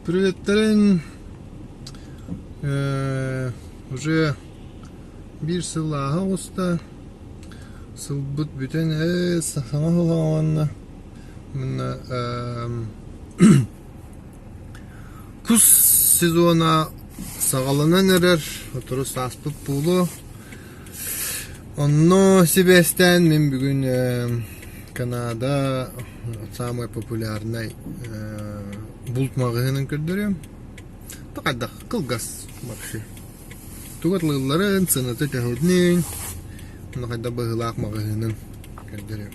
Приветтерин уже bir sılaha usta sılbıt bütün samahlavanna mına kus sezona sağalanan erer oturus aspıt bulu onno Sebesten men bugün Kanada самый популярный булт магазинын көрдөрөм. Тагада кылгас вообще. Тугатлыларын сынаты тәһүднен. Нагада быгылак магазинын көрдөрөм.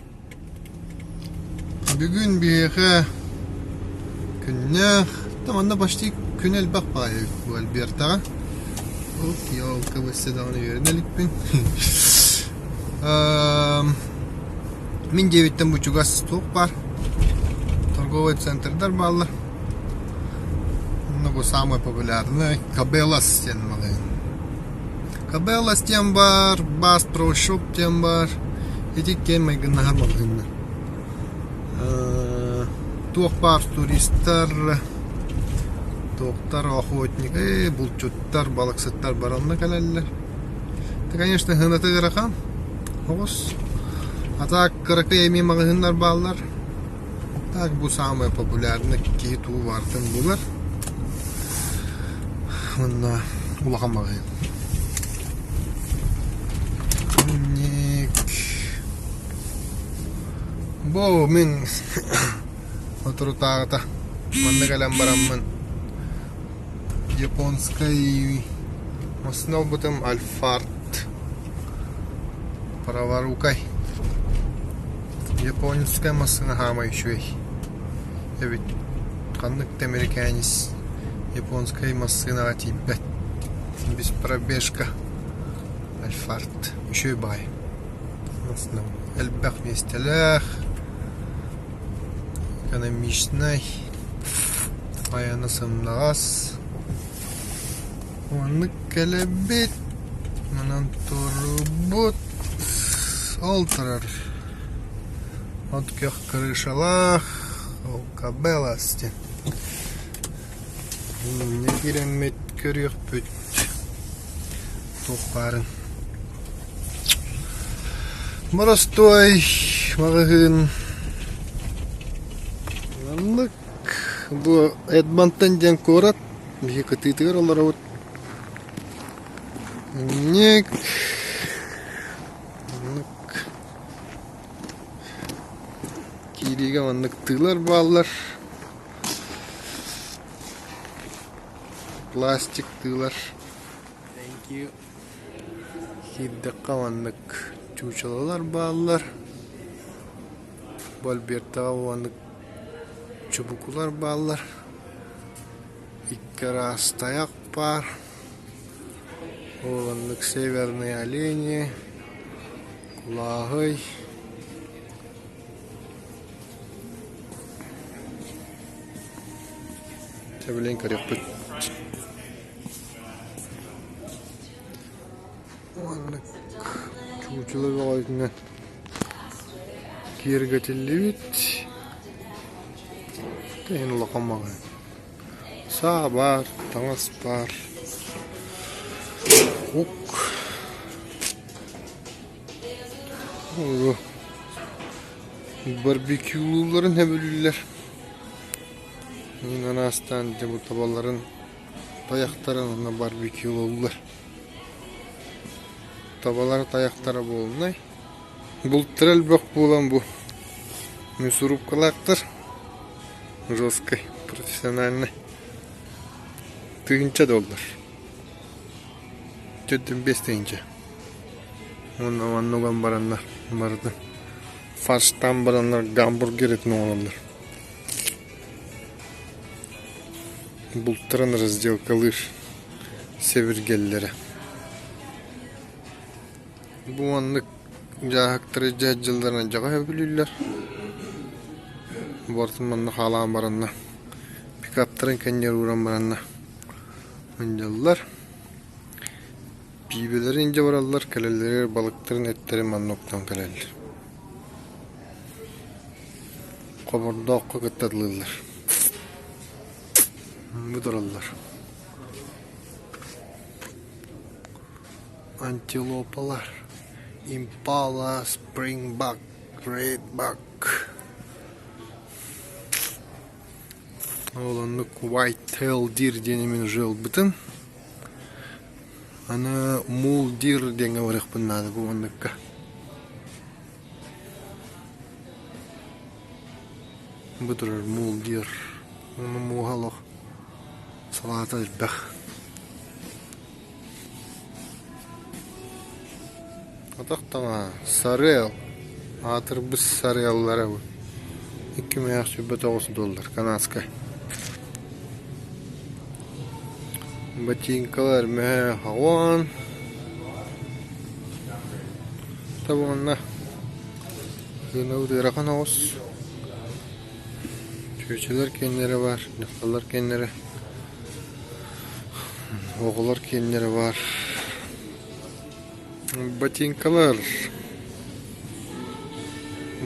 Бүгүн бияха күннәх таманда почти күнел бакпай бу Альберта. Оп, ялка беседаны йөрнеликпин. Min 9:30 стук бар. Торговый центрдар баллар. Ну, самый популярный Cabela's тем магазин. Cabela's тем бар, Bass Pro Shop тем бар. Эти кем айгыннар магазиннар. Тук бар туристтар, токтар, охотник, булчуттар, балыксыттар баранна калаллар. Это, конечно, гынаты гырахан. Хос. А так, каракаями магазиннар баллар. Так, bu самый популярный киту вартын булар. Онна улахан магазин. Ник. Бо мен отурутагата. Манна калам бараммын. Японской основ бутым Альфард. Праворукой. Японская машина хама еще и. Evet, kanlık Amerikanis. Японская машина типа. Без пробежка. Альфард. Еще и бай. Основном. Эльбах местелях. Экономичный. Аянасым нагас. Онлык келебет. Манан турбот. Олтарар. Отких крышалах, Cabela's. Не керемет көрек бүт тоқпарын. Моростой магазин. Анлык bu Edmonton ден корат. Бихе тытыр олар вот. Нек. Кириге ваннык тылар баллар. Пластик тылар. Thank you. Хиддакка ваннык чучалалар баллар. Альберта ваннык чубукулар баллар. Иккара таяк бар. Ваннык северные олени. Кулагый. Блин, корректно. Ваннык чучулага ойна. Киргателлибит. Тейн улакамага. Са бар, таңас бар. Ук. Барбекюларын хәбелүләр. Мен анастан bu tabaların tayaklarına barbekü oldular. Tabalar tayaktara bolunay. Bultral bak bulan bu. Мясорубкалактар. Жесткой, профессиональной. $3 $4-5. Ondan nogan baranlar. Bardı. Farştan baranlar gambургер etini olanlar. Булттарын разделка лыж севергеллері. Бұл анлык жағақтыры жад жылдарына жаға өбілілер. Бортыманны қалаған баранна. Пикаптарын кәндер ұран баранна. Өнделілер. Бейбелері инже баралылар. Кәлелері балықтарын әттері манноқтан кәлелер. Қобырда оққа күттадылылар. Budurallar. Antilopalar. Impala, springbuck, redbuck. Olanlık white-tailed deer denemin жыл бітім. Ана mule deer деген варық бұннады бұл ондыққа. Бұдырыр mule deer. Оны мұғалық салата әлбәқ. Атақтаңа сарел. Атыр біз сареллары бұл. $2,900 канадская. Ботинкалар мәе хаван. Табуанна. Гынауды рақан ауыз. Чөчелер кенлері бар. Нықталар кенлері. Оғылар кенлері бар. Ботинкалар.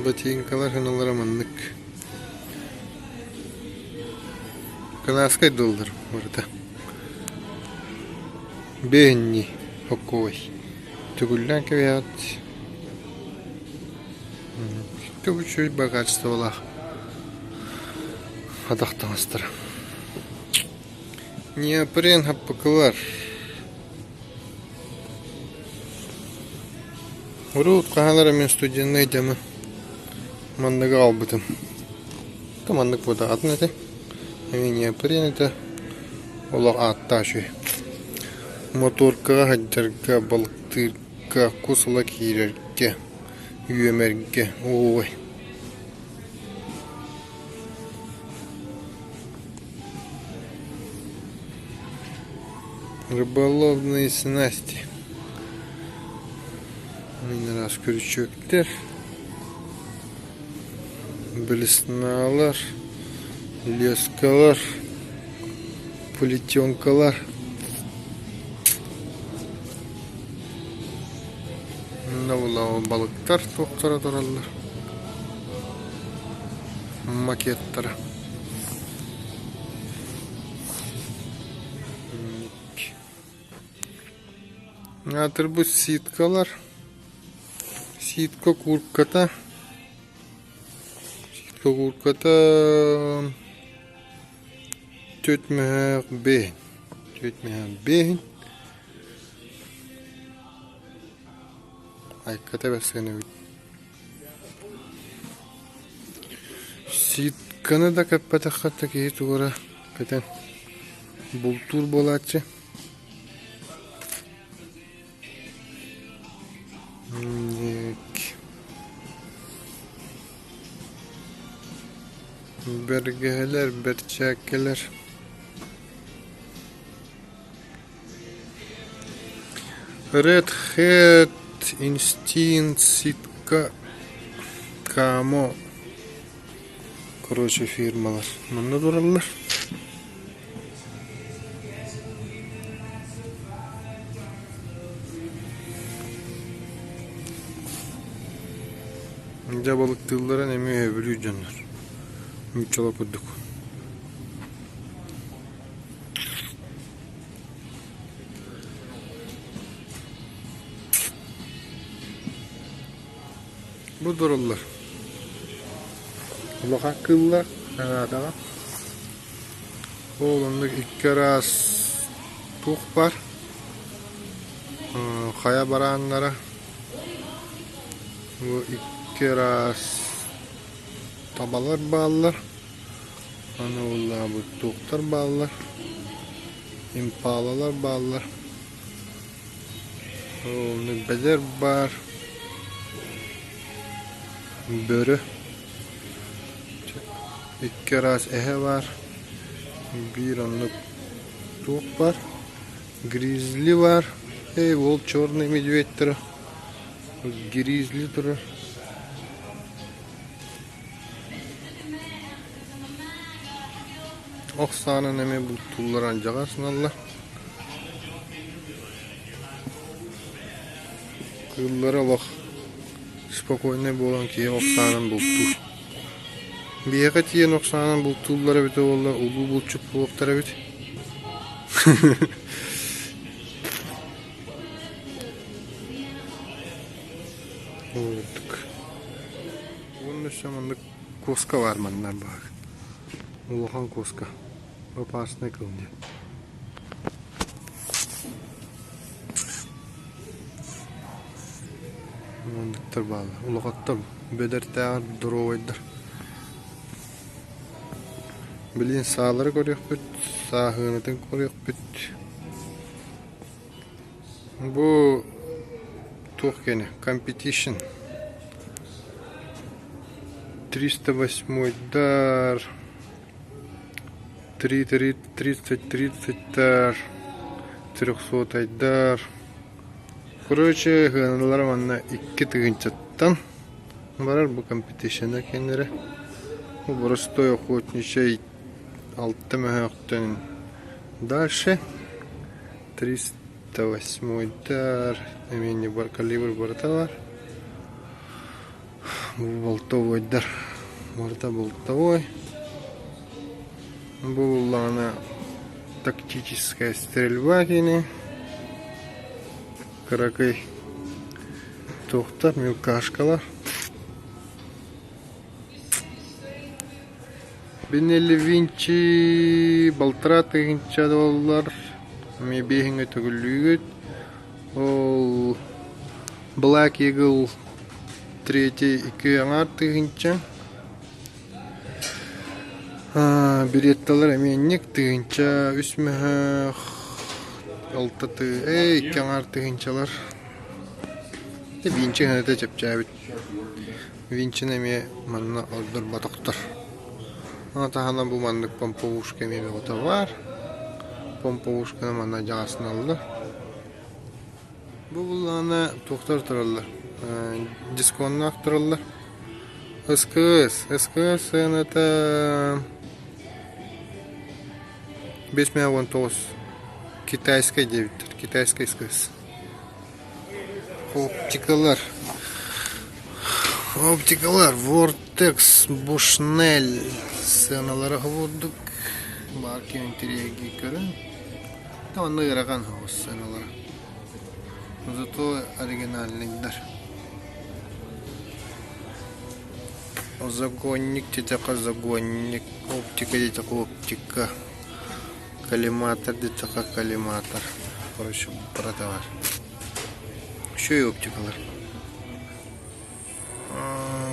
Ботинкалар хыналары мандык. Канадскай доллар. Орда. Бенни покой. Түгілден көвет. Түгі чөй багачты олақ. Адақтаңыстыр. Неопрен хаппықылар. Урут қағалары мен студентный демі. Мандығы албытым. Мандық бұда атын әті. Әмен неопрен әті. Олақ атта шөй. Моторка, хаджарга, балықтырга, қосыла кейлерге, үйемерге, ой. Рыболовные снасти. Один раз крючоктер. Блесналар, лескалар, плетенкалар. Балықтар тоқтыра тұралар. Макеттары. Атыр бұл ситкалар. Ситка курката. Ситка курката. Төтмәк бейін. Төтмәк бейін. Айката бәскені өйт. Ситканы да кәппәтіққатта кейі тұғыра кәтен бұл тур болатшы. Бәргәлер, бәрчәкелер. Red Hat Instinct, ситка, камо. Короче, фирмалар. Мында дұралар. Жабалық тылларын әме өбілі жанлар. Мүчалап өддік. Bu dururlar. Ulağa kıllar. Adağa. Oğlunduk iki raz tuğ var. Kaya baranlara. Bu iki raz tabalar bağlılar. Ana oğluna bu tuğlar bağlılar. İmpalalar bağlılar. Oğlunduk bezer var. Börü. İki raz ehe var. Bir onluk tuğ var. Grizzly var. Hey, vol черный медведь тұры. Grizzly тұры. Оқсаны неме бұл тұлларан жағасын алла. Кыллары лох. Спокойный болан кей оқсанын бұл тұр. Бияға тиен оқсанын бұл туллары біті олар, ұлы бұлчық бұлықтары біт. Oldık. Bunun üstünde koska var manlar bak. Uluhan koska. O parsına kılınca. Mandıktır bağlı. Uluhattır. Bedertağır durovaydır. Bilin sağları görüyor büt. Sağ hınıdın görüyor büt. Bu Тухкене, competition 308 дар 30 дар 300 айдар. Короче, гыналар манна 2 тыгынчаттан барар bu competition'a kendere. Bu простой охотничий 6 мехтен. Дальше 308 дар, имени калибр борта var. Bu болтовой дар. Борта болтовой. Bu лана тактическая стрельба кене. Каракай тоқтап мелкашкалар. Бенели винчи болтраты гинча доллар. Мебехинге төгүлүгөт. Ол Black Eagle 3-2 аңар тыгынча. Билетталар эменник тыгынча үсмөһө алтаты эки аңар тыгынчалар. Винчи ханада чапчабыт. Винчин эме манна ордур батоктор. Атахана бу мандык помповушка эме ота бар. Помповушканы манна жагасын алды. Bu bulana doktor turallar. Дисконна туралlar. СКС это 519 китайская 9, китайская СКС. Оптикалар Vortex Bushnell сыналары вурдук. Марки интерьеги көрүн. Там ныраган сыналары. Зато оригинальныйдар. Загонник, тетяка загонник, оптика, тетяка оптика, коллиматор, тетяка коллиматор. Короче, продавать. Еще и оптикалар.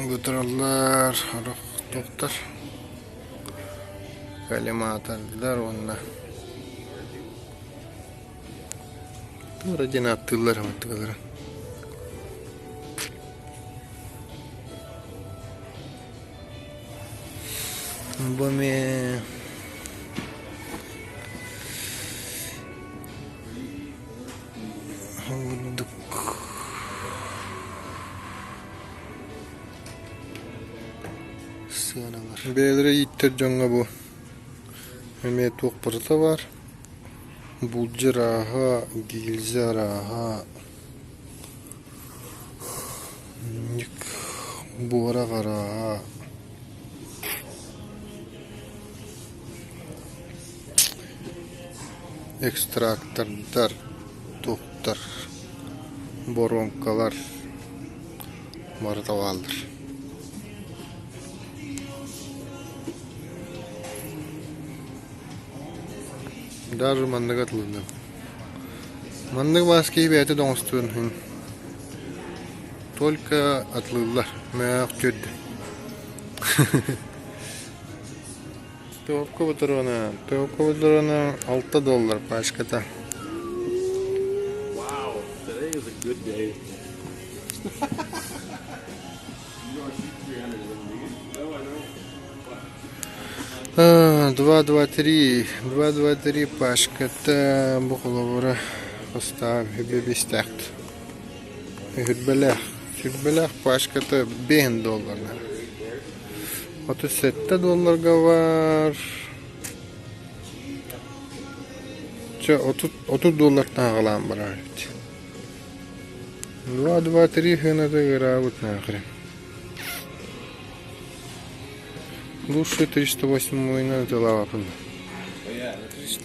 Гутраллар, доктор, коллиматорлар, онна. Ради тыллар мантыгалар. Боме Белре иттер жаңа бу. Эме тоқ пырта бар. Булжыраға, гилзараға, буғарағараға, экстрактордар, тоқтар, боронкалар бардавалдыр. Даже мандык атылды. Мандык баски бәті доңстуын. Только атлылар. Мәк көдді. Тоққа бұтырына $6 пашката. Wow, today is a good day. 2-2-3 пашката бұқылы поставь бебестәқт. Хүтбеләқ пашката $5. $37 var. $30 tağılan var. 2-2-3 hına da gıravut nağırım. Лучше 308 на телавапын.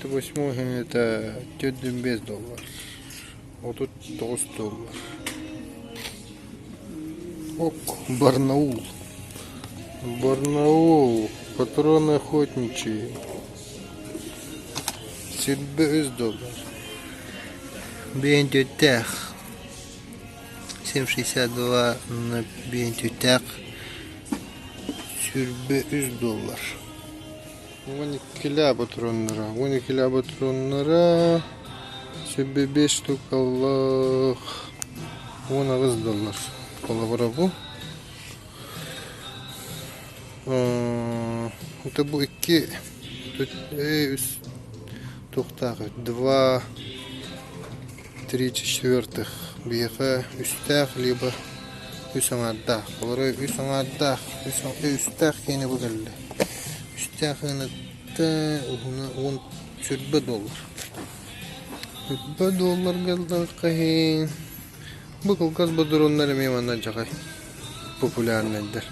308 это $405. Вот тут $9. Ок, Барнаул. Барнаул. Патроны охотничьи. $700. Бентютех. 7,62 на Бентютех. $100. 12 патронlara. 12 патронlara. Sübbe 5 штук Allah. $10. Kolabora bu. Это bu iki üst toktaqı 2 3 четвертых биха üsttaq либо üsаңардaq. Олары üsаңардaq, üsttaq kene bu geldi. Üsttaqını da $10 $10 geldi qahin. Bu gaz badronlar meymanlar jaqay. Популярныйдыр.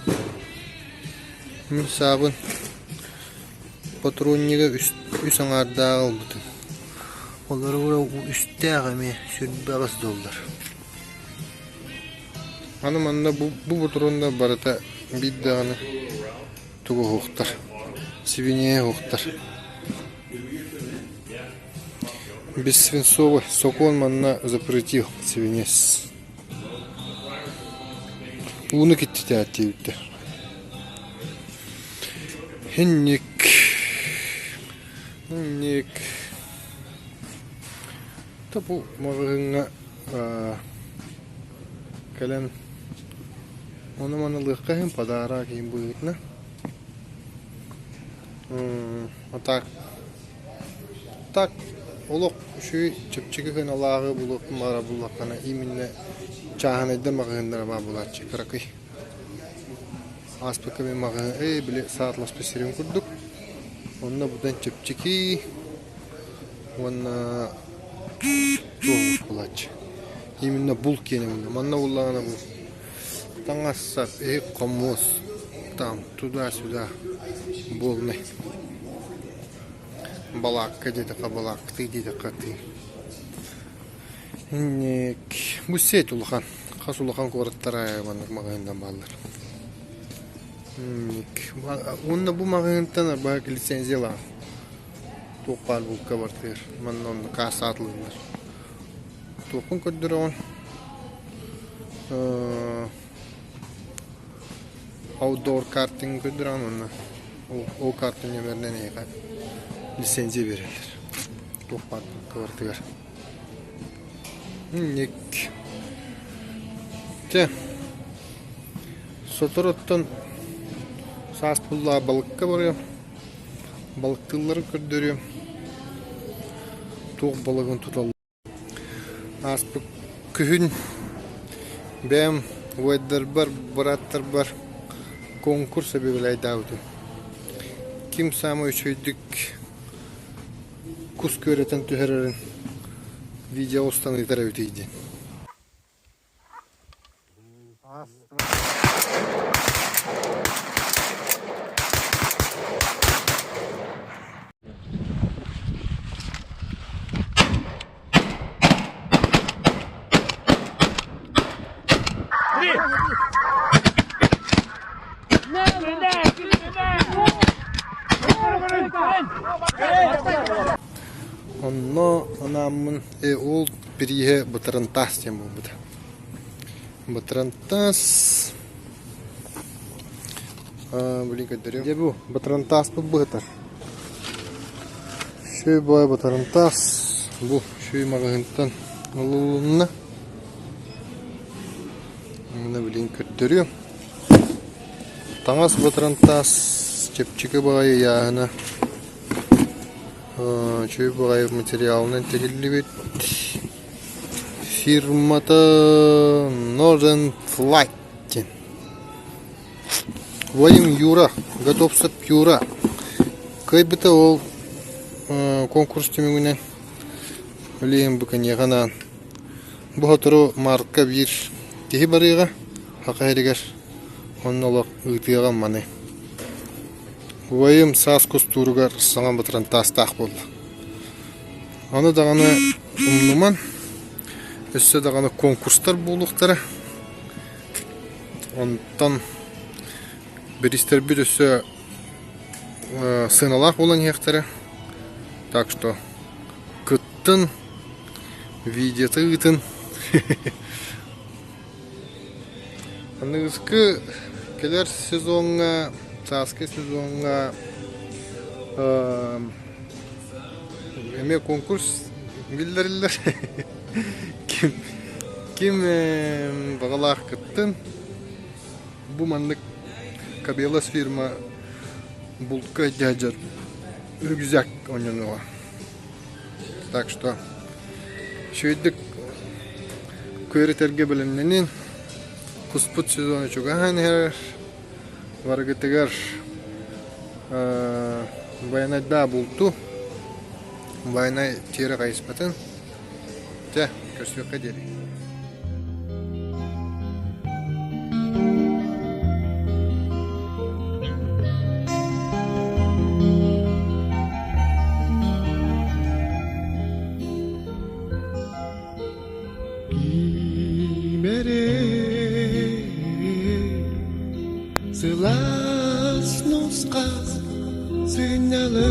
Мен сабын патроннига үсаңардaq албытым. Олар үсттәгы ме $100. Аны манда бу патронда барата биддаганы тугу хоқтар. Свинья хоқтар. Без свинцовый сокон манна запретил свинец. Уны кетти аттибитте. Хенник. Табу магыңа кален оны маналыкка хем подарок им буйтна. Так олок şu чепчиген алагы булып мара булакана именно чаханайда магыңдар ба булар чекракый. Аспеками магы биле саатлас песерим курдук. Онна будан чепчики. Онна тоғыз булач. Именно бул кенемде. Манна буллагана бул. Таңассап комос. Там туда-сюда болны. Балакка дейді қабалақ, ты дейді қаты. Бұл сет ұлыған. Қас ұлыған қорыттара айбанық мағайындан балылар. Онда бұл мағайынтан баға лицензиялар. Тоқпар бұл қабартыр. Манна онда қасы атылығылар. Тоқын көддір оған. Outdoor karting көддір оған. О картын немерден ейқат. Lisenziye verirler. Tohpat kıvırtıgar. Sotorottan sas pulla balıkka varıyor. Balıkçıları gönderiyor. Toğ balığın tutalım. Aspı kühün benim weather bar, barattır bar. Konkursa bir bilay davdu. Kim samı üçüydük kus öğreten tühererin video ustan yeter öteydi. Onno anamın ol birihe batrantas diye bu da. Batrantas. Блин, kadar ya bu batrantas bu bıhtar. Şu boy batrantas bu şu magazin alınna. Ne bileyim kadar. Tangas batrantas çepçike boy yağına. Чүй бұғай материалынан тегілі фирмата Northern Flight. Вадим Юра, готовсып Юра. Кай біті ол конкурс темегінен өлейін бүкін еғанан. Бұға тұру марка бір тегі барыға хақайрігер. Оның олақ ұйтыған маны. Уайым сас кустургар саңан бытыран тастақ болды. Аны дағаны ұмныман, өсі дағаны конкурстар болуқтары. Онтан бірістер бір өсі сыналақ olan ектері. Так что кыттын, видеоты гытын. Аныңызғы келер сезонға, саски сезонға эме конкурс билдирилер. Ким бағалақ кыттын. Бу мандык кабелас фирма булка дяджар рюкзак онянова. Так что шөйдік көрітерге білінненен куспут сезоны чугахан хер варгытыгар баянайда булту баянай тері қайыспатын те көсөкке дери. Сылас нусқа сыйналы